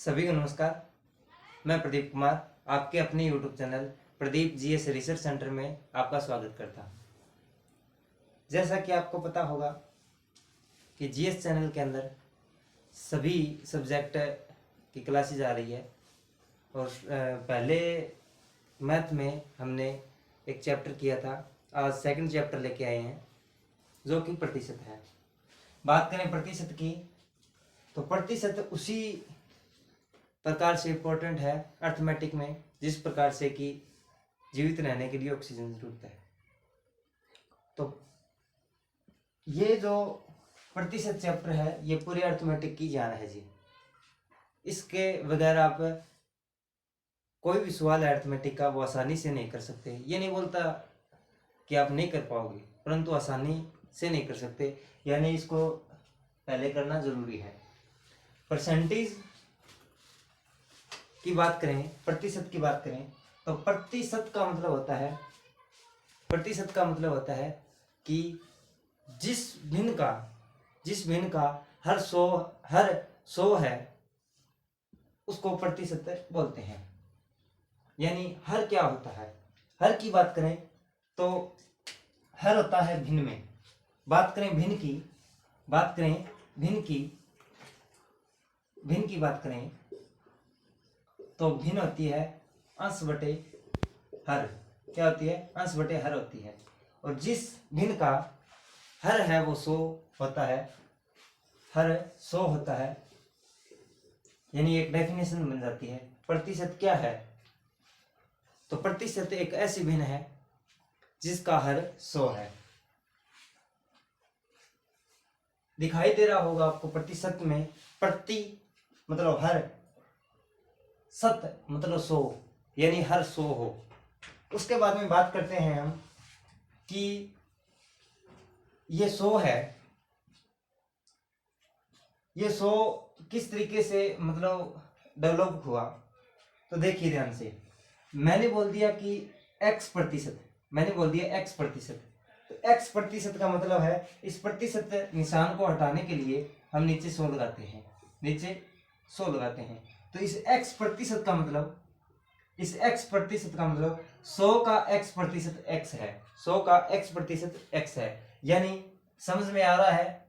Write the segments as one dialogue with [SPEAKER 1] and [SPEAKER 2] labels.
[SPEAKER 1] सभी को नमस्कार। मैं प्रदीप कुमार आपके अपने YouTube channel Pradeep GS research centre में आपका स्वागत करता हूँ। जैसा कि आपको पता होगा कि जीएस चैनल के अंदर सभी सब्जेक्ट की क्लासेज आ रही है और पहले मैथ में हमने एक चैप्टर किया था, आज सेकंड चैप्टर लेके आए हैं जो कि प्रतिशत है। बात करें प्रतिशत की तो प्रतिशत उसी प्रकार से इम्पोर्टेंट है अर्थमेटिक में जिस प्रकार से कि जीवित रहने के लिए ऑक्सीजन जरूरत है। तो ये जो प्रतिशत चैप्टर है ये पूरे अर्थमेटिक की जान है जी। इसके बगैर आप कोई भी सवाल है अर्थमेटिक का वो आसानी से नहीं कर सकते। ये नहीं बोलता कि आप नहीं कर पाओगे, परंतु आसानी से नहीं कर सकते, यानी इसको पहले करना जरूरी है। परसेंटेज की बात करें, प्रतिशत की बात करें तो प्रतिशत का मतलब होता है कि जिस भिन्न का हर सौ है उसको प्रतिशत बोलते हैं। यानी हर क्या होता है, हर की बात करें तो हर होता है भिन्न में। बात करें भिन्न की बात करें तो भिन्न होती है अंश बटे हर। क्या होती है? अंश बटे हर होती है। और जिस भिन्न का हर है वो 100 होता है, हर 100 होता है। यानी एक डेफिनेशन बन जाती है। प्रतिशत क्या है? तो प्रतिशत एक ऐसी भिन्न है जिसका हर 100 है। दिखाई दे रहा होगा आपको प्रतिशत में, प्रति मतलब हर, सत मतलब 100, यानी हर 100 हो। उसके बाद में बात करते हैं हम कि ये 100 है, ये 100 किस तरीके से मतलब डेवलप हुआ। तो देखिए ध्यान से, मैंने बोल दिया कि x प्रतिशत, तो x प्रतिशत का मतलब है, इस प्रतिशत निशान को हटाने के लिए हम नीचे 100 लगाते हैं, तो इस x प्रतिशत का मतलब 100 का x प्रतिशत x है, 100 का x प्रतिशत x है। यानी समझ में आ रहा है?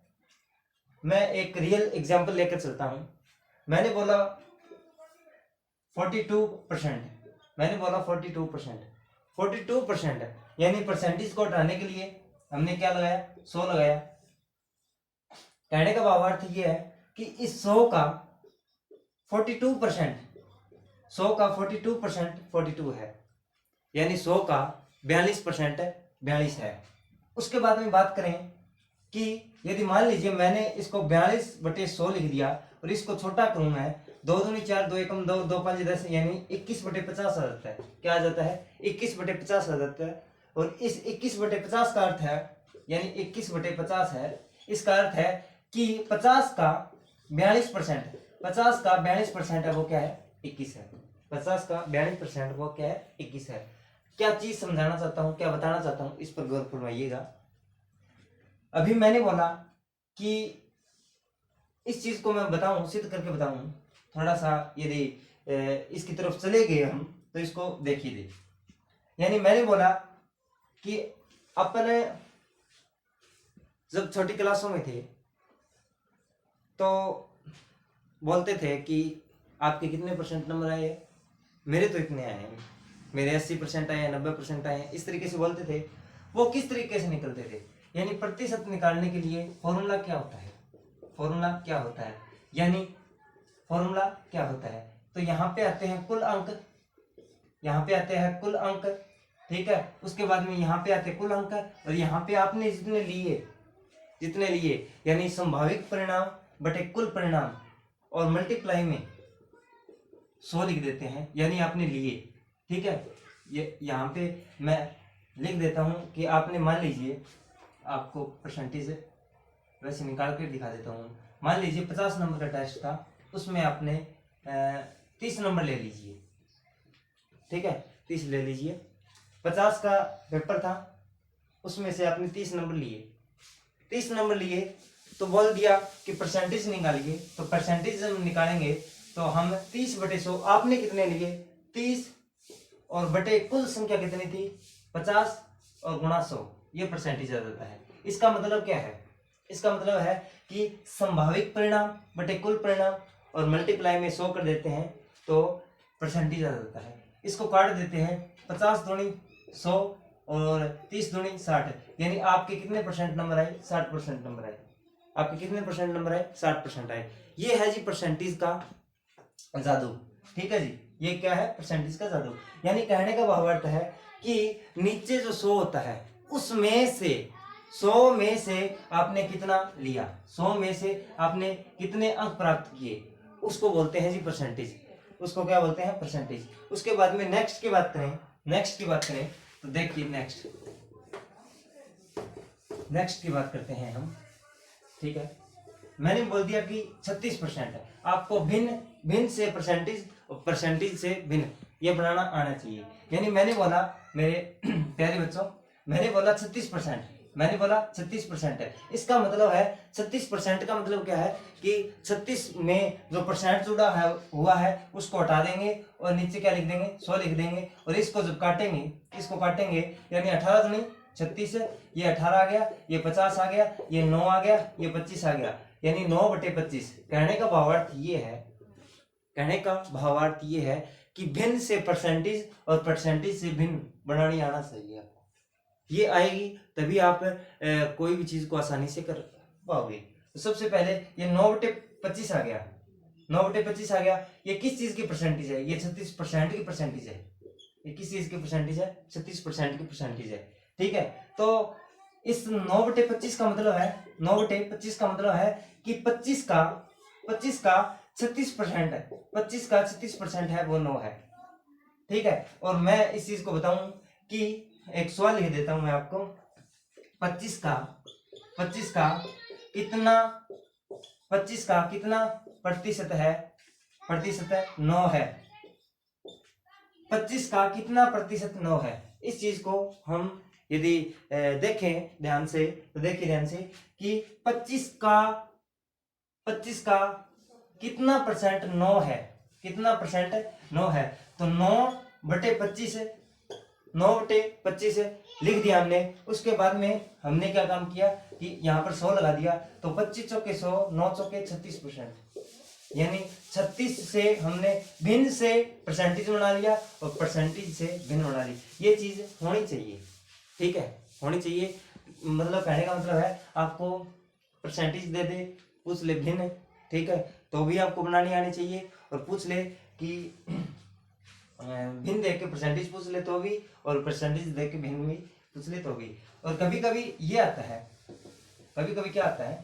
[SPEAKER 1] मैं एक रियल एग्जांपल लेकर चलता हूं। मैंने बोला 42%, यानी परसेंटेज को हटाने के लिए हमने क्या लगाया? 100 लगाया। कहने का भावार्थ ये है कि इस 100 का 42%, 42 है, यानी 100 का 42% 42 है। उसके बाद में बात करें कि यदि मान लीजिए मैंने इसको 42/100 लिख दिया और इसको छोटा करूं मैं, 2 दूनी 4, 2 एकम 2, 2 5 10, यानी 21/50 आ जाता है। क्या आ जाता है? 21/50 आ जाता है। और इस 21/50 का अर्थ है, यानी 21/50 है, इसका अर्थ है कि 50 का 42% है वो क्या है? 21 है। 50 का 42% वो क्या है? 21 है। क्या चीज समझाना चाहता हूं, क्या बताना चाहता हूं, इस पर गौर फरमाइएगा। अभी मैंने बोला कि इस चीज को मैं बताऊं, सिद्ध करके बताऊं, थोड़ा सा यदि इसकी तरफ चले गए हम तो इसको देखिए। यानी मैंने बोला कि अपने जब छोटी क्लासों में थे तो बोलते थे कि आपके कितने परसेंट नंबर आए? मेरे तो इतने आए हैं, मेरे 80% आए, 90% आए, इस तरीके से बोलते थे। वो किस तरीके से निकलते थे? यानी प्रतिशत निकालने के लिए फॉर्मूला क्या होता है? यानी फॉर्मूला क्या होता है? तो यहाँ पे आते हैं कुल अंक, ठीक है। उसके बाद में यहाँ पे आते हैं कुल अंक, और यहाँ पे आपने जितने लिए यानी संभावित परिणाम बटे कुल परिणाम, और मल्टीप्लाई में 100 लिख देते हैं, यानी आपने लिए, ठीक है। ये यहाँ पे मैं लिख देता हूँ कि आपने, मान लीजिए आपको परसेंटेज वैसे निकाल कर दिखा देता हूँ। मान लीजिए 50 नंबर का टेस्ट था, उसमें आपने 30 नंबर ले लीजिए, ठीक है, 30 ले लीजिए। 50 का पेपर था, उसमें से आपने 30 नंबर लिए तो बोल दिया कि परसेंटेज निकालिए। तो परसेंटेज जब निकालेंगे तो हम 30/100 आपने कितने लिए 30 और बटे कुल संख्या कितनी थी 50 और गुणा 100 ये परसेंटेज आ जाता है। इसका मतलब क्या है, इसका मतलब है कि संभावित परिणाम बटे कुल परिणाम और मल्टीप्लाई में 100 कर देते हैं तो परसेंटेज आ जाता है। इसको काट देते हैं 50 दूनी 100 और 30 दूनी 60, यानी आपके कितने परसेंट नंबर आए 60% नंबर आए। आपके कितने परसेंट नंबर आए 60% आए। ये है जी परसेंटेज का जादू। ठीक है जी, ये क्या है परसेंटेज का जादू। यानी कहने का भावार्थ है कि नीचे जो 100 होता है उसमें से 100 में से आपने कितना लिया, 100 में से आपने कितने अंक प्राप्त किए, उसको बोलते हैं जी परसेंटेज। उसको क्या बोलते हैं परसेंटेज। उसके बाद में नेक्स्ट की बात करें, नेक्स्ट की बात करें तो देखिए नेक्स्ट की बात करते हैं हम। ठीक है, मैंने बोल दिया कि 36% है। आपको भिन्न भिन्न से परसेंटेज और परसेंटेज से भिन्न ये बनाना आना चाहिए। यानी मैंने बोला मेरे प्यारे बच्चों, मैंने बोला 36%, मैंने बोला 36% है। इसका मतलब है 36% का मतलब क्या है कि 36 में जो परसेंट जुड़ा है हुआ है उसको हटा देंगे और नीचे क्या लिख देंगे 100 लिख देंगे। और इसको जब काटेंगे, इसको काटेंगे यानी 18 दूनी 36, ये 18 आ गया, ये 50 आ गया, ये 9 आ गया, ये 25 आ गया, यानी 9/25। कहने का भावार्थ ये है, कहने का भावार्थ ये है कि भिन्न से परसेंटेज और परसेंटेज से भिन्न बनानी आना चाहिए आपको। ये आएगी तभी आप कोई भी चीज को आसानी से कर पाओगे। तो सबसे पहले ये 9/25 आ गया, 9/25 आ गया। ये किस चीज की परसेंटेज है, ये 36% की परसेंटेज है। ये किस चीज की परसेंटेज है 36% की परसेंटेज है। ठीक है, तो इस 9/25 का मतलब है 9/25 का मतलब है कि 25 का 36% है, 25 का 36% है वो 9 है। ठीक है, और मैं इस चीज को बताऊं कि एक सवाल लिख देता हूं मैं आपको। 25 का कितना 25 का कितना प्रतिशत है, प्रतिशत है 9 है। 25 का कितना प्रतिशत 9 है। इस चीज को हम यदि देखें ध्यान से तो देखिए ध्यान से कि 25 का कितना परसेंट 9 है, कितना परसेंट 9 है। तो 9/25 9/25 लिख दिया हमने। उसके बाद में हमने क्या काम किया कि यहाँ पर 100 लगा दिया, तो 25 चौके 100, 9 चौके 36%, यानी 36 से हमने भिन्न से परसेंटेज बना लिया और परसेंटेज से भिन्न बना ली। ये चीज होनी चाहिए। ठीक है, होनी चाहिए। मतलब कहने का मतलब है आपको परसेंटेज दे दे पूछ ले भिन्न, ठीक है, तो भी आपको बनानी आनी चाहिए। और पूछ ले कि भिन्न देख के परसेंटेज पूछ ले तो भी, और परसेंटेज देख के भिन्न भी पूछ ले तो भी। और कभी कभी ये आता है, कभी कभी क्या आता है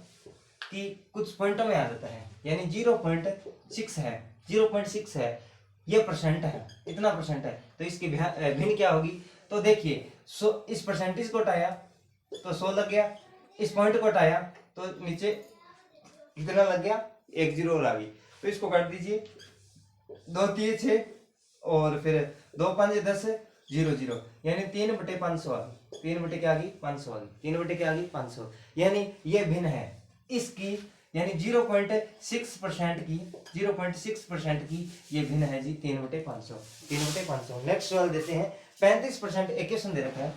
[SPEAKER 1] कि कुछ पॉइंटों में आ जाता है, यानी 0.6 है, 0.6 है, ये परसेंट है, इतना परसेंट है, तो इसकी भिन्न क्या होगी। तो देखिए इस परसेंटेज को हटाया तो 100 लग गया, इस पॉइंट को हटाया तो नीचे कितना लग गया, 1 0 और आ गई। तो इसको काट दीजिए, 2 3 6 और फिर 2 5 10 0 0, यानी 3/500 आ गई। 3 बटे क्या आ गई 500 आ गई, 3 बटे क्या आ गई 500, यानी ये भिन्न है इसकी, यानी 0.6% की 0.6% की ये भिन्न है जी 3/500, 3/500। नेक्स्ट सवाल देते हैं 35%। एक क्वेश्चन दे रखा है,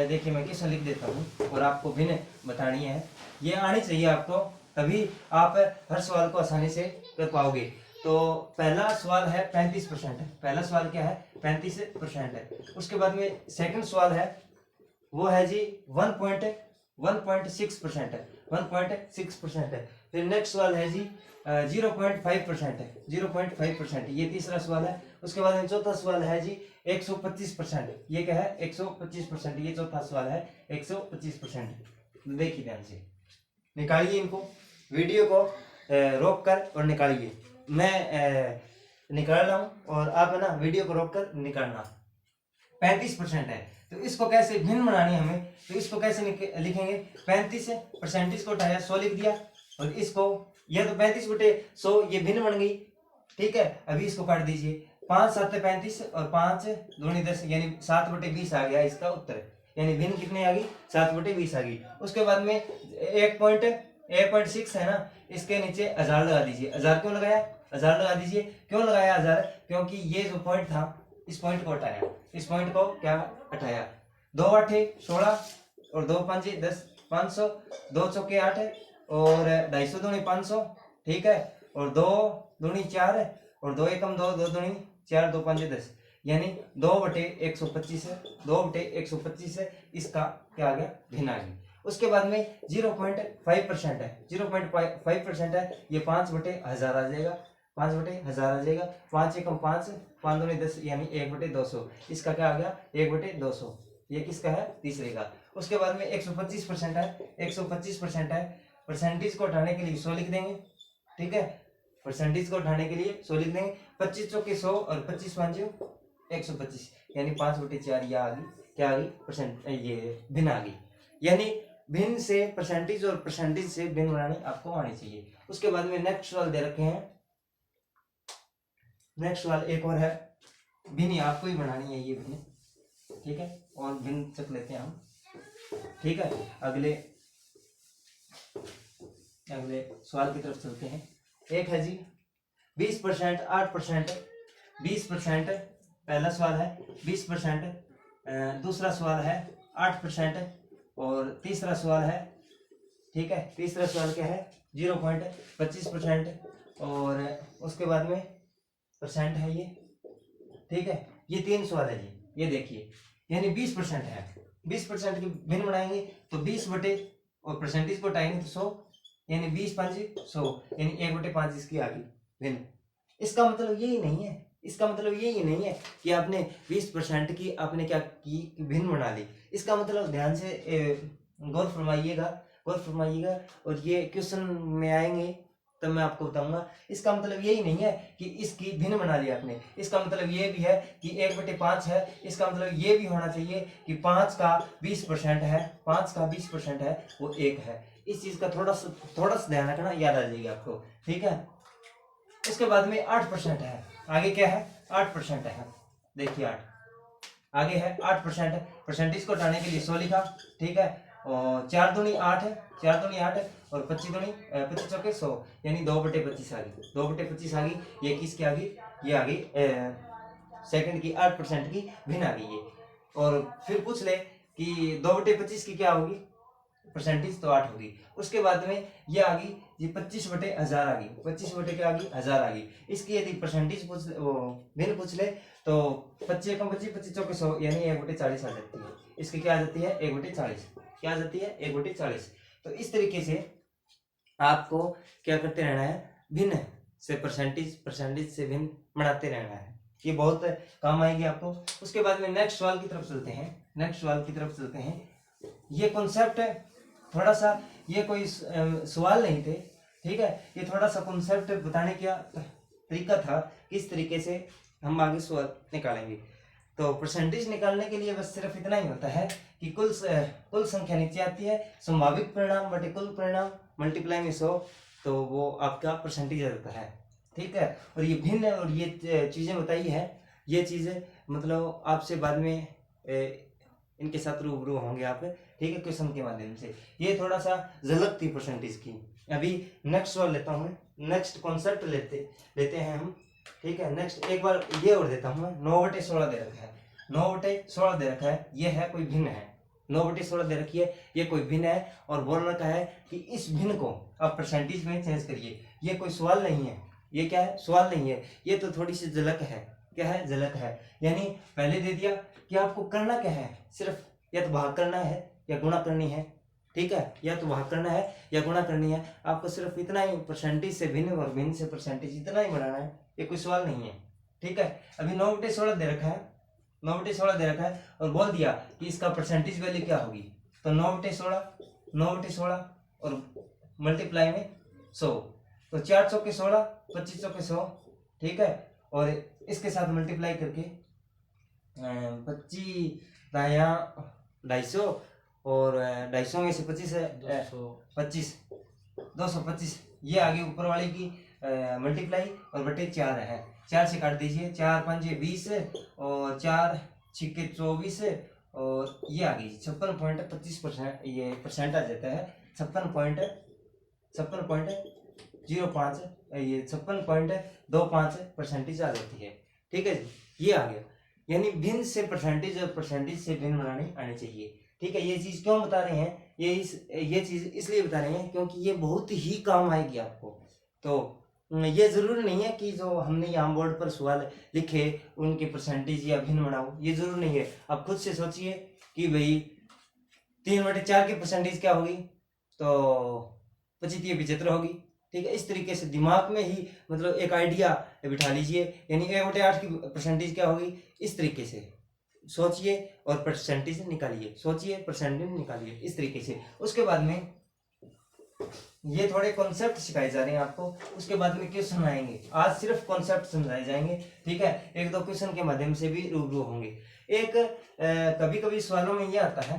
[SPEAKER 1] देखिए मैं क्वेश्चन लिख देता हूँ और आपको भिन्न बतानी है, ये आनी चाहिए आपको, तभी आप हर सवाल को आसानी से कर पाओगे। तो पहला सवाल है 35% है, पहला सवाल क्या है 35% है। उसके बाद में सेकंड सवाल है वो है जी 1.6% है, 1.6% है। फिर नेक्स्ट सवाल है जी 0.5% है, 0.5%, ये तीसरा सवाल है। उसके बाद में चौथा सवाल है जी 125%, ये क्या है 125%, ये चौथा सवाल है 125%। देखिए ध्यान से निकालिए इनको, वीडियो को रोक कर और निकालिए। मैं निकाल रहा हूँ और आप है ना वीडियो को रोक कर निकालना। 35% है तो इसको कैसे भिन्न बनानी है हमें, तो इसको कैसे लिखेंगे 35% को उठाया 100 लिख दिया, और इसको यह तो 35/100 ये भिन्न बन गई। ठीक है, अभी इसको काट दीजिए, 5 7 35 और 5 दूनी 10, यानी 7/20 आ गया इसका उत्तर, यानी भिन्न कितने आ गई 7/20 आ गई। उसके बाद में 1.6 है ना, इसके नीचे 1000 लगा दीजिए। 1000 क्यों लगाया, 1000 लगा दीजिए। क्यों लगाया 1000? क्योंकि ये जो पॉइंट था इस पॉइंट को हटाया, इस पॉइंट को क्या हटाया। 2 8 16 और 2 5 10 500, 2 चौके 8 और 250 दूनी 500, ठीक है, और 2 दूनी 4 और 2 एकम 2, 2 दूनी 4, 2 5 10, यानी 2/125 है, 2/125 है। इसका क्या आ गया? भिन्न आ गया। उसके बाद में 0.5% है, 0.5% है, ये 5/1000 आ जाएगा, 5/1000 आ जाएगा। 5 एकम 5, 5 दूनी 10, यानी 1/200। इसका क्या आ गया? 1/200। ये किसका है? तीसरे का। उसके बाद में 125% है, 125% है। परसेंटेज को उठाने के लिए 100 लिख देंगे, ठीक है, परसेंटेज को उठाने के लिए 100 लिख देंगे। 25 चौके 100 और 25 5 125, यानी 5/4 ये आ गई, क्या आ गई? परसेंट, ये भिन्न आ गई। यानी भिन्न से परसेंटेज और परसेंटेज से भिन्न बनानी आपको आनी चाहिए। उसके बाद में नेक्स्ट सवाल दे रखे हैं, नेक्स्ट सवाल एक और है, भिन्न आपको ही बनानी है ये भिन्न, ठीक है, और भिन्न चक लेते हैं हम, ठीक है। अगले सवाल की तरफ चलते हैं। एक है जी 20%, 8%, 20%, पहला सवाल है 20%, दूसरा सवाल है 8% और तीसरा सवाल है, ठीक है, तीसरा सवाल क्या है? 0.25% और उसके बाद में परसेंट है ये, ठीक है। ये 3 सवाल है जी, ये देखिए, यानी 20% है, 20% की भिन्न बनाएंगे तो 20 बटे और परसेंटेज को हटाएंगे तो 100, यानी 20 5 100, यानी 1/5 इसकी आ गई भिन्न। इसका मतलब यही नहीं है, इसका मतलब यही नहीं है कि आपने 20% की आपने क्या की भिन्न बना ली। इसका मतलब ध्यान से गौर फरमाइएगा और ये क्वेश्चन में आएंगे तब मैं आपको बताऊंगा। इसका मतलब यही नहीं है कि इसकी भिन्न बना ली आपने, इसका मतलब ये भी है कि 1/5 है। इसका मतलब ये भी होना चाहिए कि 5 का 20% है, 5 का 20% है वो 1 है। इस चीज का थोड़ा सा ध्यान रखना, याद आ जाएगी आपको, ठीक है। उसके बाद में 8% है, आगे क्या है? 8% है, देखिए 8 आगे है 8%। परसेंटेज को हटाने के लिए 100 लिखा, ठीक है, और 4 दूनी 8 है, 4 दूनी 8 और 25 दूनी 25 चौके 100, यानी 2/25 आ गई, 2/25 आ गई। ये किसकी आ गई? ये आ गई सेकंड की 8% की भिन्न आ गई ये। और फिर पूछ ले कि 2/25 की क्या होगी? परसेंटेज तो 8 होगी। उसके बाद में ये आ गई ये 25/1000 आ गई, 25 क्या आ गई? 1000 आ गई। इसकी यदि परसेंटेज पूछ वो भिन्न पूछ ले तो 25 एकम 25, 25 चौके 100, यानी 1/40 आ जाती है। इसकी क्या आ जाती है? 1/40। क्या आ जाती है? 1/40। तो इस तरीके से आपको क्या करते रहना है? भिन्न से परसेंटेज से भिन्न बनाते रहना है, ये बहुत काम आएगी आपको। उसके बाद में नेक्स्ट सवाल की तरफ चलते हैं। ये कॉन्सेप्ट है थोड़ा सा, ये कोई सवाल नहीं थे, ठीक है, ये थोड़ा सा कॉन्सेप्ट बताने का तरीका था, किस तरीके से हम आगे सवाल निकालेंगे। तो परसेंटेज निकालने के लिए बस सिर्फ इतना ही होता है कि कुल संख्या नीचे आती है, संभावित परिणाम बटे कुल परिणाम मल्टीप्लाई में 100, तो वो आपका परसेंटेज आता है, ठीक है। और ये भिन्न और ये चीजें बताई है, ये चीजें मतलब आपसे बाद में इनके साथ रूबरू होंगे आप, ठीक है, क्वेश्चन के माध्यम से। ये थोड़ा सा झलक थी परसेंटेज की। अभी नेक्स्ट सवाल लेता हूँ, नेक्स्ट कॉन्सेप्ट लेते हैं हम, ठीक है। नेक्स्ट एक बार ये और देता हूँ, 9/16 दे रखा है, 9/16 दे रखा है, ये है कोई भिन्न है, 9/16 दे रखी है, ये कोई भिन्न है और बोल रखा है कि इस भिन्न को आप परसेंटेज में चेंज करिए। ये कोई सवाल नहीं है, ये क्या है? सवाल नहीं है, ये तो थोड़ी सी झलक है। क्या है? झलक है। यानी पहले दे दिया कि आपको करना क्या है, सिर्फ या तो भाग करना है या गुणा करनी है, ठीक है, या तो भाग करना है या गुणा करनी है। आपको सिर्फ इतना ही, परसेंटेज से भिन्न और भिन्न से परसेंटेज, इतना ही बनाना है, ये कोई सवाल नहीं है, ठीक है। अभी 9/16 दे रखा है, 9/16 दे रखा है और बोल दिया कि इसका परसेंटेज वैल्यू क्या होगी। तो 9/16 और मल्टीप्लाई में 100, तो 4 चौके 16, 25 चौके 100, ठीक है, और इसके साथ मल्टीप्लाई करके 25 250 और 250 में से 25 है 225, ये आगे ऊपर वाले की मल्टीप्लाई और बटे 4 है, 4 से काट दीजिए, 4 5 20 और 4 6 24 और ये आ गई 56.25%, ये परसेंट आ जाता है 56.56.04 0.05 ये 56.25% आ जाती है। ठीक है जी, ये आ गया। यानी भिन्न से परसेंटेज और परसेंटेज से भिन्न बनानी आनी चाहिए। ठीक है, ये चीज क्यों बता रहे हैं, ये चीज इसलिए बता रहे हैं क्योंकि ये बहुत ही काम आएगी आपको। तो ये जरूरी नहीं है कि जो हमने यहाँ बोर्ड पर सवाल लिखे उनके परसेंटेज या भिन्न बनाओ, ये जरूरी नहीं है। आप खुद से सोचिए कि भाई 3/4 की परसेंटेज क्या होगी, तो 25-75 होगी। ठीक है, इस तरीके से दिमाग में ही मतलब एक आइडिया बिठा लीजिए। यानी 1/8 की परसेंटेज क्या होगी, इस तरीके से सोचिए और परसेंटेज निकालिए, सोचिए परसेंटेज निकालिए, इस तरीके से। उसके बाद में ये थोड़े कॉन्सेप्ट सिखाए जा रहे हैं आपको, उसके बाद में क्वेश्चन आएंगे। आज सिर्फ कॉन्सेप्ट समझाए जाएंगे। ठीक है, 1-2 क्वेश्चन के माध्यम से भी रूबरू होंगे। एक कभी कभी सवालों में ये आता है,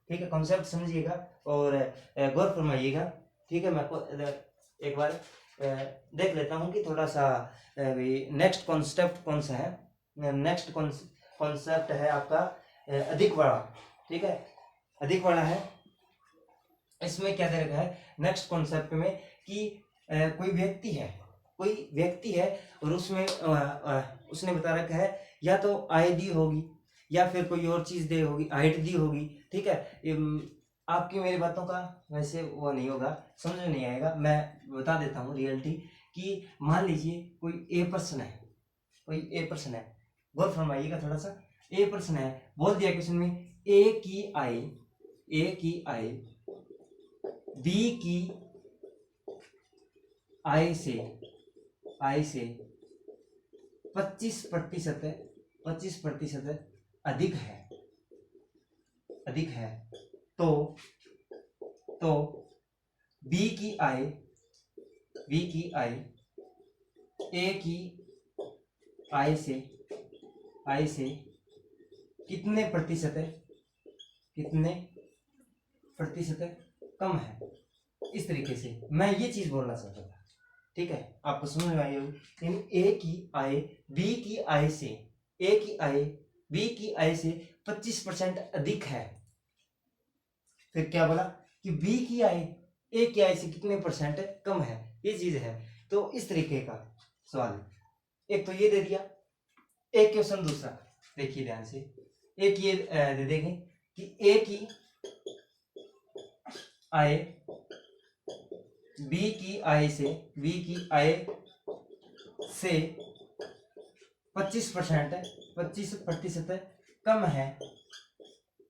[SPEAKER 1] ठीक है, कॉन्सेप्ट समझिएगा और गौर फरमाइएगा। ठीक है, मैं आपको एक बार देख लेता हूँ कि थोड़ा सा नेक्स्ट कॉन्सेप्ट कौन सा है। नेक्स्ट कॉन्सेप्ट है आपका अधिक वाला। ठीक है, अधिक वाला है। इसमें क्या दे रखा है नेक्स्ट कॉन्सेप्ट में कि कोई व्यक्ति है और उसमें उसने बता रखा है या तो आय दी होगी या फिर कोई और चीज दी होगी, हाइट दी होगी। ठीक है, आपकी मेरी बातों का वैसे वो नहीं होगा, समझ में नहीं आएगा। मैं बता देता हूँ रियलिटी कि मान लीजिए कोई ए पर्सन है, गौर फरमाइएगा थोड़ा सा। ए पर्सन है, बोल दिया क्वेश्चन में ए की आय बी की आय से 25% अधिक है, तो बी की आय ए की आय से कितने प्रतिशत कम है। इस तरीके से मैं ये चीज बोलना चाहता था। ठीक है, आपको समझ में आई होगी। यानी ए की आय बी की आय से 25% अधिक है। फिर क्या बोला कि बी की आय ए की आय से कितने परसेंट कम है, ये चीज है। तो इस तरीके का सवाल एक तो ये दे दिया। एक क्वेश्चन दूसरा देखिए ध्यान से, एक ये दे देंगे कि ए की आय बी की आय से 25% कम है।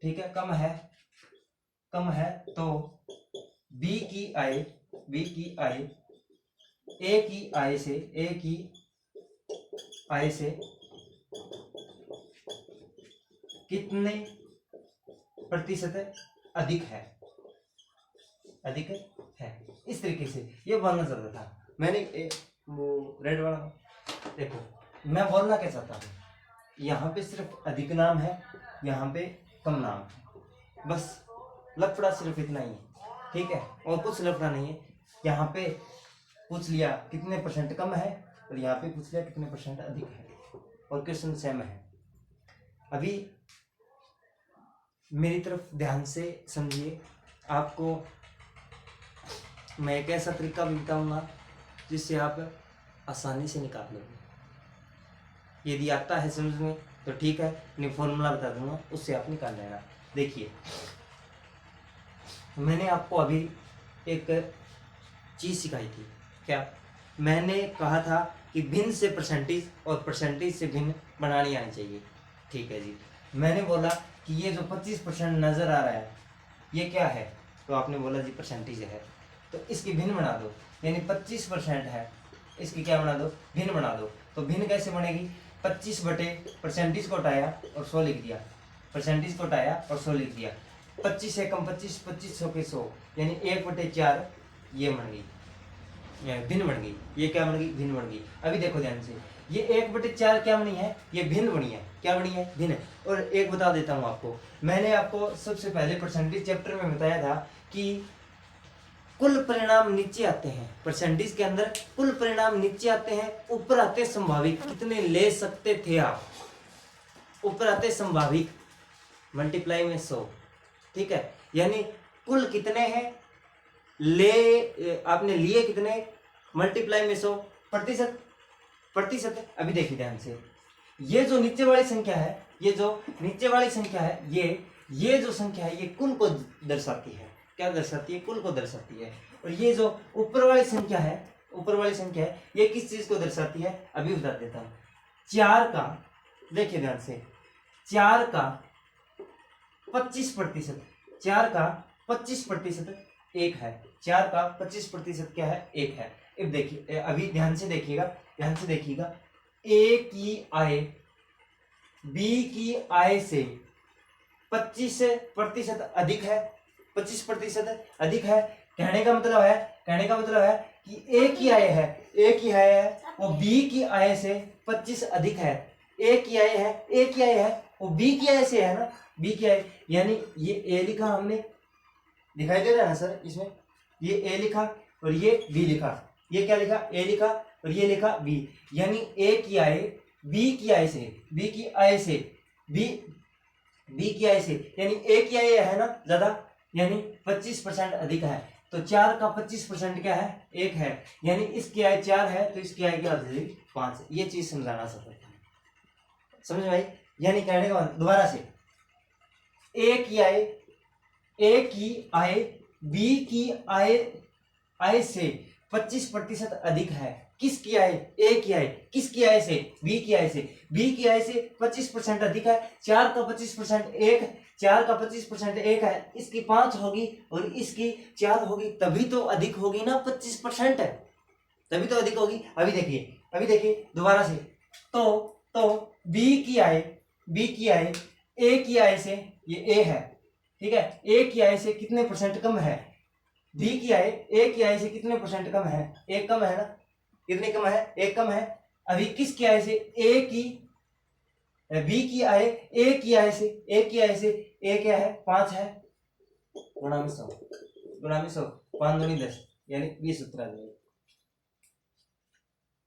[SPEAKER 1] ठीक है, कम है, तो बी की आय ए की आय से कितने प्रतिशत अधिक है। इस तरीके से ये बोलना चाहता था मैंने। वो रेड वाला देखो, मैं बोलना क्या चाहता हूँ, यहाँ पे सिर्फ अधिक नाम है, यहाँ पे कम नाम है, बस लफड़ा सिर्फ इतना ही है। ठीक है, और कुछ लफड़ा नहीं है। यहाँ पे पूछ लिया कितने परसेंट कम है और यहाँ पे पूछ लिया कितने परसेंट अधिक है, और क्वेश्चन सेम है। अभी मेरी तरफ ध्यान से समझिए, आपको मैं एक ऐसा तरीका भी बताऊंगा जिससे आप आसानी से निकाल लोगे। यदि आता है समझ में तो ठीक है, नहीं फॉर्मूला बता दूंगा, उससे आप निकाल लेना। देखिए, मैंने आपको अभी एक चीज सिखाई थी। क्या मैंने कहा था कि भिन्न से परसेंटेज और परसेंटेज से भिन्न बनानी आनी चाहिए। ठीक है जी, मैंने बोला कि ये जो 25% नजर आ रहा है ये क्या है, तो आपने बोला जी परसेंटेज है, तो इसकी भिन्न बना दो। यानी 25% है, इसकी क्या बना दो, भिन्न बना दो। तो भिन्न कैसे बनेगी, 25 बटे परसेंटेज को हटाया और 100 लिख दिया, 25 से कम 25, 2500 के 100, यानी 1/4 ये बन गई, भिन्न बन गई। ये क्या बन गई, भिन्न बन गई। अभी देखो ध्यान से, ये 1/4 क्या बनी है, ये भिन्न बनी है। क्या बनी है, भिन्न। और एक बता देता हूँ आपको, मैंने आपको सबसे पहले परसेंटेज चैप्टर में बताया था कि कुल परिणाम नीचे आते हैं। परसेंटेज के अंदर कुल परिणाम नीचे आते हैं, ऊपर आते संभावित। कितने ले सकते थे आप, ऊपर आते संभावित, मल्टीप्लाई में 100। ठीक है, यानी कुल कितने हैं आपने लिए कितने, मल्टीप्लाई में 100, प्रतिशत प्रतिशत। अभी देखिए ध्यान से, ये जो नीचे वाली संख्या है, ये जो नीचे वाली संख्या है, ये जो संख्या है ये कुल को दर्शाती है। क्या दर्शाती है? कुल को दर्शाती है। और ये जो ऊपर वाली संख्या है, ऊपर वाली संख्या है, ये किस चीज को दर्शाती है? अभी बता देता हूं। 4 का, देखिए ध्यान से, 4 का 25%, 4 का 25% 1 है। 4 का 25% क्या है? 1 है। अब देखिए, अभी ध्यान से देखिएगा, ध्यान से देखिएगा, ए की आय बी की आय से 25% अधिक है, 25% अधिक है। कहने का मतलब है कि ए की आय है वो बी की आय से 25 अधिक है। ए की आय है वो बी की आय से है ना, बी की आय, यानी ये ए लिखा हमने, दिखाई दे रहा है ना सर इसमें, ये ए लिखा और ये बी लिखा, ये क्या लिखा? ए लिखा और ये लिखा बी, यानी ए की आय बी की आय से, बी की आय से, बी की आय से, यानी ए की आय है ना ज्यादा, यानी 25% अधिक है। तो 4 का 25% क्या है? 1 है, यानी इसकी आय 4 है तो इसकी आय क्या हो जाएगी? 5। ये चीज समझाना चाहता था, समझ भाई? यानी कहने का दोबारा से, ए की आय बी की आय से 25% अधिक है। किसकी आय? ए की आय। किसकी आय से? बी की आय से। बी की आय से 25% अधिक है। 4 का 25% 1, 4 का 25% 1 है, इसकी 5 होगी और इसकी 4 होगी, तभी तो अधिक होगी ना 25%, तभी तो अधिक होगी। अभी देखिए दोबारा से, तो बी की आय ए की आय से, ये ए है, ठीक है, ए की आय से कितने परसेंट कम है? बी की आय ए की आय से कितने परसेंट कम है? 1 कम है ना, कितने कम है? 1 कम है। अभी किसकी आय से? बी की आय ए की आय से, ए क्या है? 5 है, गुणा में 100, 5 दूनी 10, यानी 20 उत्तर आ जाएगा।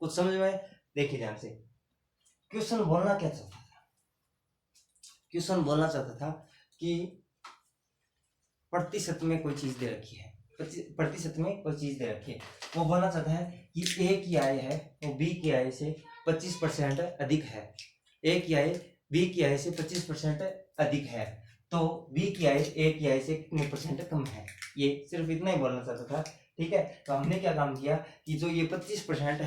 [SPEAKER 1] कुछ समझ में? देखिए ध्यान से, क्वेश्चन बोलना क्या चाहता था? क्वेश्चन बोलना चाहता था कि प्रतिशत में कोई चीज दे रखी है, प्रतिशत में कोई चीज दे रखी है, वो बोलना चाहता है कि ए की आय है वो बी की आय से 25% अधिक है। ए की आय बी की आय से 25% अधिक है, तो बी की आय ए की आय से कितने परसेंट कम है? ये सिर्फ इतना ही बोलना चाहता था, ठीक है। तो हमने क्या काम किया कि जो ये 25%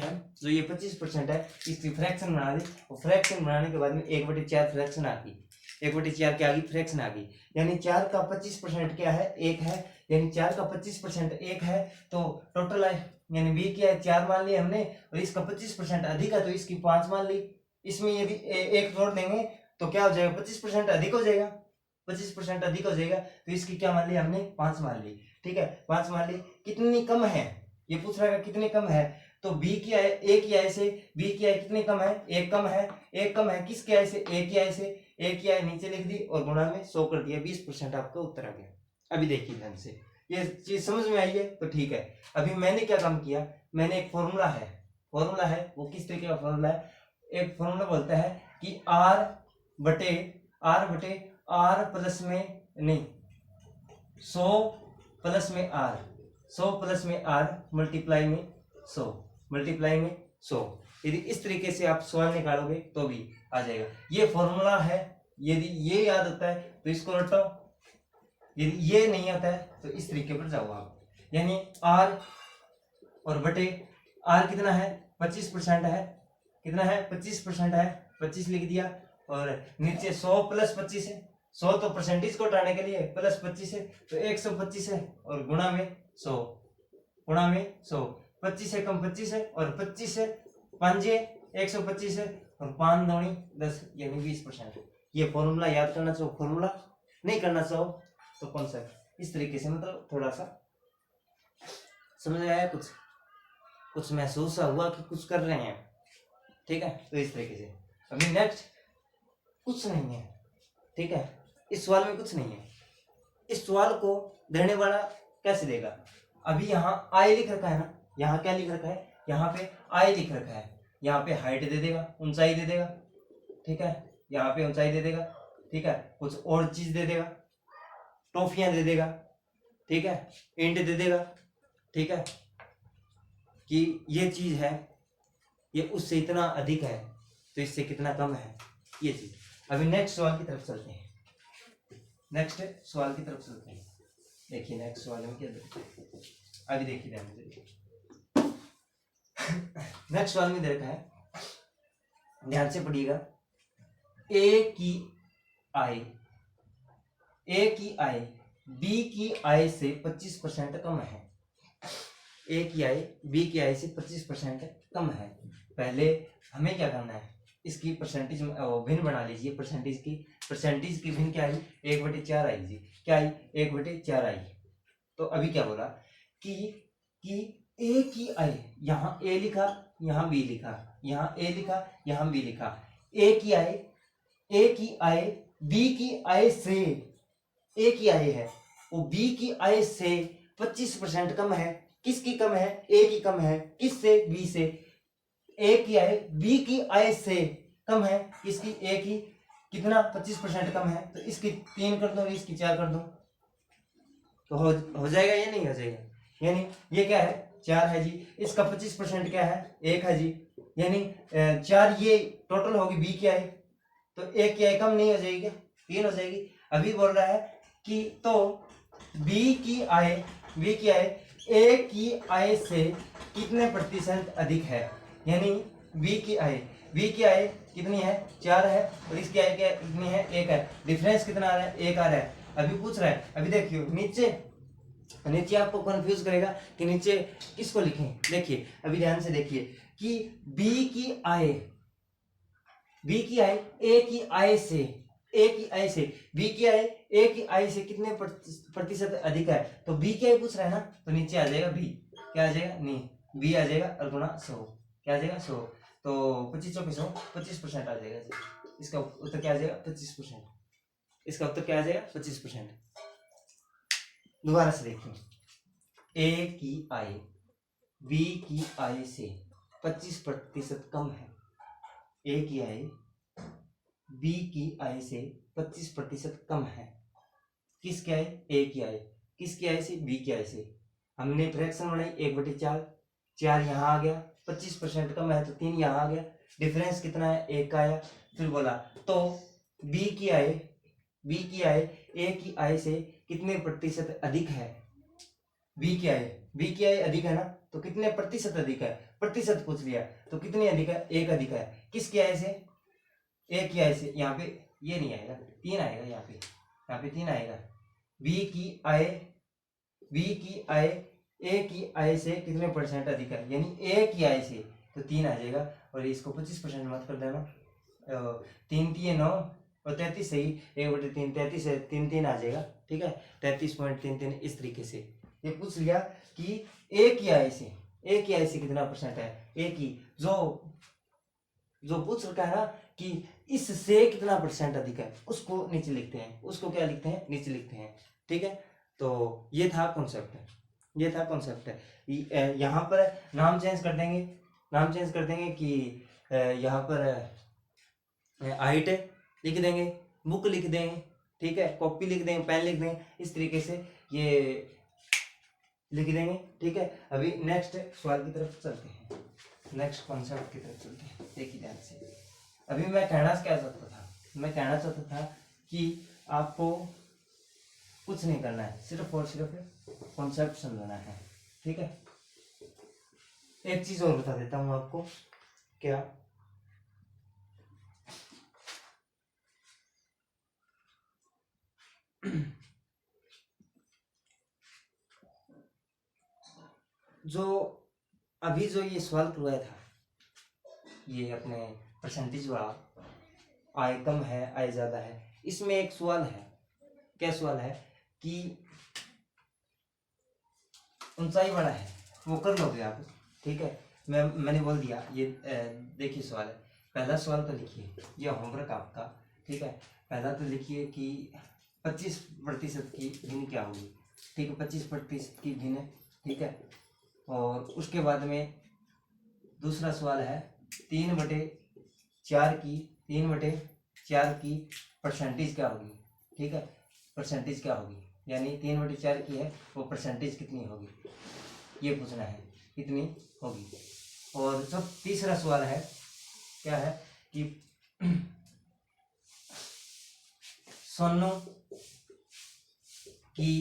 [SPEAKER 1] है, इसकी फ्रैक्शन बना दी, और फ्रैक्शन बनाने के बाद में 1/4 फ्रैक्शन आ गई, 1/4 क्या आ गई? फ्रैक्शन आ गई। यानी 4 का 25% क्या है? 1 है, यानी 4 का 25% 1 है, तो टोटल है, यानी बी की है 4 मान ली हमने, और इसका 25% अधिक है तो इसकी 5 मान ली। इसमें यदि एक जोड़ देंगे तो क्या हो जाएगा? 25% अधिक हो जाएगा, 25% अधिक हो जाएगा, तो इसकी क्या मान ली हमने? 5 मान ली, ठीक है, 5 मान ली। कितनी कम है ये पूछ रहा है, कितनी कम है? तो बी की आय ए की आय से, बी की आय कितनी कम है? 1 कम है, 1 कम है, किसकी आय से? ए की आय से, ए की आय नीचे लिख दी और गुणा में 100 कर दिया, 20% आपका उत्तर आ गया। अभी देखिए ध्यान से, ये चीज समझ में आई है तो ठीक है। अभी मैंने क्या काम किया, मैंने एक फॉर्मूला है, वो किस तरीके का फॉर्मूला है? एक फॉर्मूला बोलता है कि आर बटे आर प्लस में, नहीं, 100 प्लस में आर, 100 प्लस में आर मल्टीप्लाई में 100, यदि इस तरीके से आप सवाल निकालोगे तो भी आ जाएगा। ये फॉर्मूला है, यदि ये याद होता है तो इसको रटो, यदि ये नहीं आता है तो इस तरीके पर जाओ आप। यानी आर और बटे आर कितना है? 25% है, कितना है? 25% है, 25 लिख दिया, और नीचे 100 प्लस 25 है, 100 तो परसेंटेज को हटाने के लिए, प्लस 25 है तो 125 है, और गुणा में 100, 25 है कम 25 है, और 25 है 5 125 है, और 5 दूनी 10, यानी 20%। ये फॉर्मूला याद करना चाहो, फॉर्मूला नहीं करना चाहो तो कौन सा? इस तरीके से, मतलब थोड़ा सा समझ में आया, कुछ महसूस हुआ कि कुछ कर रहे हैं, ठीक है। तो इस तरीके से अभी नेक्स्ट कुछ नहीं है, ठीक है, इस सवाल में कुछ नहीं है। इस सवाल को देने वाला कैसे देगा? अभी यहाँ आई लिख रखा है ना, यहाँ क्या लिख रखा है? यहाँ पे आई लिख रखा है, यहाँ पे हाइट दे देगा, ऊंचाई दे देगा, ठीक है, यहाँ पे ऊंचाई दे देगा, ठीक है, कुछ और चीज दे देगा, टॉफियां दे देगा, ठीक है, इंट दे देगा, ठीक है, कि ये चीज है, ये उससे इतना अधिक है तो इससे कितना कम है, ये चीज। अभी नेक्स्ट सवाल की तरफ चलते हैं, नेक्स्ट सवाल की तरफ चलते हैं। देखिए नेक्स्ट सवाल में क्या देते हैं, अभी देखिए ध्यान से। नेक्स्ट सवाल में दे रखा है, ध्यान से पढ़िएगा। ए की आय बी की आय से 25% कम है। ए की आय बी की आय से 25% कम है। पहले हमें क्या करना है, इसकी परसेंटेज भिन्न बना लीजिए। परसेंटेज की भिन्न क्या आई, 1/4 आई जी, क्या आई, 1/4 आई। तो अभी क्या बोला कि ए की आय, यहाँ ए लिखा, यहाँ बी लिखा, यहाँ ए लिखा, यहाँ बी लिखा। ए की आय बी की आय से, ए की आय है वो बी की आय से 25% कम है। किसकी कम है, ए की कम है। किससे, बी से। ए की आय बी की आय से कम है, किसकी, ए की। कितना, 25% कम है। तो इसकी 3 कर दो, इसकी 4 कर दो, तो हो जाएगा या नहीं हो जाएगा। यानी ये क्या है, 4 है जी, इसका 25% क्या है, 1 है जी। यानी 4 ये टोटल होगी बी की आय, तो ए की आय कम नहीं हो जाएगी, 3 हो जाएगी। अभी बोल रहा है कि तो बी की आय ए की आय से कितने प्रतिशत अधिक है। यानी बी की आय कितनी है, 4 है, और इसकी आय क्या कितनी है, 1 है। डिफरेंस कितना आ रहा है, 1 आ रहा है। अभी पूछ रहा है, अभी देखियो नीचे आपको कंफ्यूज करेगा कि नीचे किसको लिखें। देखिए अभी ध्यान से देखिए कि बी की आय ए की आय से बी की आय ए की आय से कितने प्रतिशत अधिक है। तो बी की आय पूछ रहा है ना, तो नीचे आ जाएगा बी, क्या आ जाएगा, नहीं, बी आ जाएगा और गुणा 100, क्या आ जाएगा, 100। तो 25 चौके 100, 25% आ जाएगा। इसका उत्तर क्या आ जाएगा, 25%। इसका उत्तर क्या आ जाएगा, 25%। दोबारा से देखिए, ए की आय बी की आय से 25% कम है। ए की आय बी की आय से 25% कम है। किसकी आय, ए की आय। किसकी आय से, बी की आय से। हमने फ्रैक्शन बनाई, 1/4, 4 यहाँ आ गया, 25% कम है तो 3 यहाँ आ गया। डिफरेंस कितना है, 1 का आया। फिर बोला तो बी की आय ए की आय से कितने प्रतिशत अधिक है। बी की आय अधिक है ना, तो कितने प्रतिशत अधिक है, प्रतिशत पूछ लिया, तो कितनी अधिक है, 1 अधिक है। किसकी आय से, ए की आय से। यहाँ पे ये नहीं आएगा, 3 आएगा, यहाँ पे 3 आएगा। बी की आय ए की आय से कितने परसेंट अधिक है, यानी ए की आय से, तो 3 आ जाएगा। और इसको 25% मत कर देना, 3 3 9 और 33 सही, 1/3 33 है, 3 3 आ जाएगा, ठीक है, 33.33। इस तरीके से ये पूछ लिया कि ए की आय से कितना परसेंट है। ए की जो पूछ रखा है ना कि इससे कितना परसेंट अधिक है, उसको नीचे लिखते हैं, उसको क्या लिखते हैं, नीचे लिखते हैं, ठीक है। तो ये था कॉन्सेप्ट। यहाँ पर नाम चेंज कर देंगे कि यहाँ पर हाइट लिख देंगे, बुक लिख देंगे, ठीक है, कॉपी लिख देंगे, पेन लिख देंगे, इस तरीके से ये लिख देंगे, ठीक है। अभी नेक्स्ट सवाल की तरफ चलते हैं, नेक्स्ट कॉन्सेप्ट की तरफ चलते हैं। देखिए ध्यान से, अभी मैं कहना चाहता था कि आपको कुछ नहीं करना है, सिर्फ और सिर्फ कॉन्सेप्ट समझना है, ठीक है। एक चीज और बता देता हूं आपको, क्या, जो ये सवाल करवाया था, ये अपने परसेंटेज वाला, आय कम है आय ज्यादा है, इसमें एक सवाल है, क्या सवाल है कि ऊंचाई बड़ा है, वो कर लोगे आप, ठीक है। मैंने बोल दिया ये, देखिए सवाल है, पहला सवाल तो लिखिए, ये होमवर्क आपका, ठीक है। पहला तो लिखिए कि 25% की भिन्न क्या होगी, ठीक है, 25% की भिन्न, ठीक है। और उसके बाद में दूसरा सवाल है 3/4 की परसेंटेज क्या होगी, ठीक है, परसेंटेज क्या होगी, यानी 3/4 की है वो परसेंटेज कितनी होगी, ये पूछना है कितनी होगी। और जो तीसरा सवाल है क्या है कि सोनू की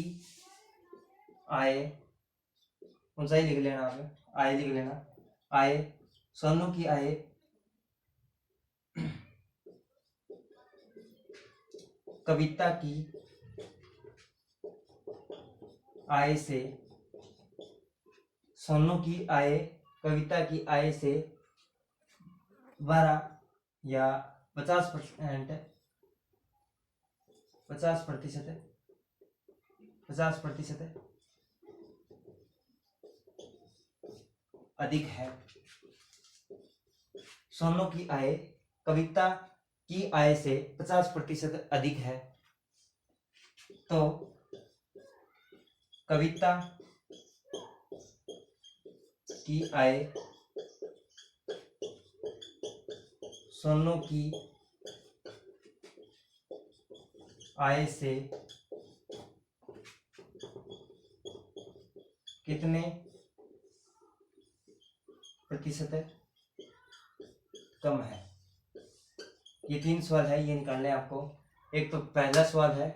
[SPEAKER 1] आय, ऊंचाई लिख लेना, आप आय लिख लेना, आय, सोनू की आय कविता की आय से, सोनू की आय कविता की आय से 12 या 50% 50% अधिक है। सोनू की आय कविता की आय से 50% अधिक है, तो कविता की आय सोनू की आय से कितने प्रतिशत कम है। ये 3 सवाल है, ये निकालने हैं आपको। एक तो पहला सवाल है,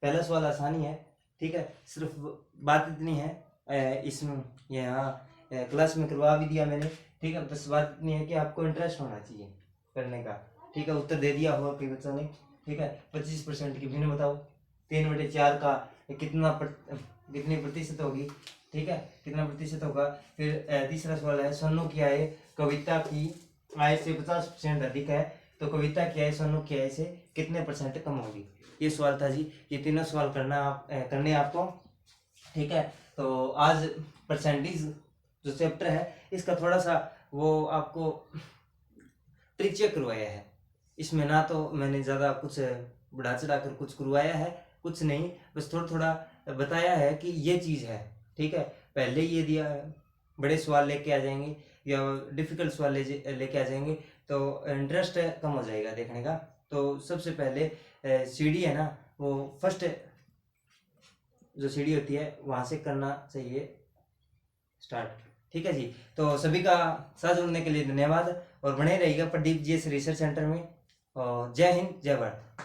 [SPEAKER 1] पहला सवाल आसानी है, ठीक है, सिर्फ बात इतनी है, इसमें यहाँ क्लास में करवा भी दिया मैंने, ठीक है, बस बात इतनी है कि आपको इंटरेस्ट होना चाहिए करने का, ठीक है। उत्तर दे दिया होगा कई बच्चों ने, ठीक है। 25% की भिन्न बताओ, 3/4 का कितनी प्रतिशत होगी, ठीक है, कितना प्रतिशत होगा। फिर तीसरा सवाल है सोनू की आय कविता की आय से 50% अधिक है, तो कविता की आय सोनू की आय से कितने % कम होगी। ये सवाल था जी। ये तीनों सवाल करने आपको, ठीक है। तो आज परसेंटेज जो चैप्टर है इसका थोड़ा सा वो आपको ट्रिक चेक करवाया है। इसमें ना तो मैंने ज़्यादा कुछ बढ़ा चढ़ा कर कुछ करवाया है, कुछ नहीं, बस थोड़ा थोड़ा बताया है कि ये चीज़ है, ठीक है। पहले ये दिया है, बड़े सवाल लेके आ जाएंगे या डिफ़िकल्ट सवाल लेके आ जाएंगे तो इंटरेस्ट कम हो जाएगा देखने का। तो सबसे पहले सीढ़ी है ना, वो फर्स्ट जो सीढ़ी होती है वहाँ से करना चाहिए स्टार्ट, ठीक है जी। तो सभी का साथ जुड़ने के लिए धन्यवाद और बने रहिएगा प्रदीप जीएस रिसर्च सेंटर में। और जय हिंद, जय भारत।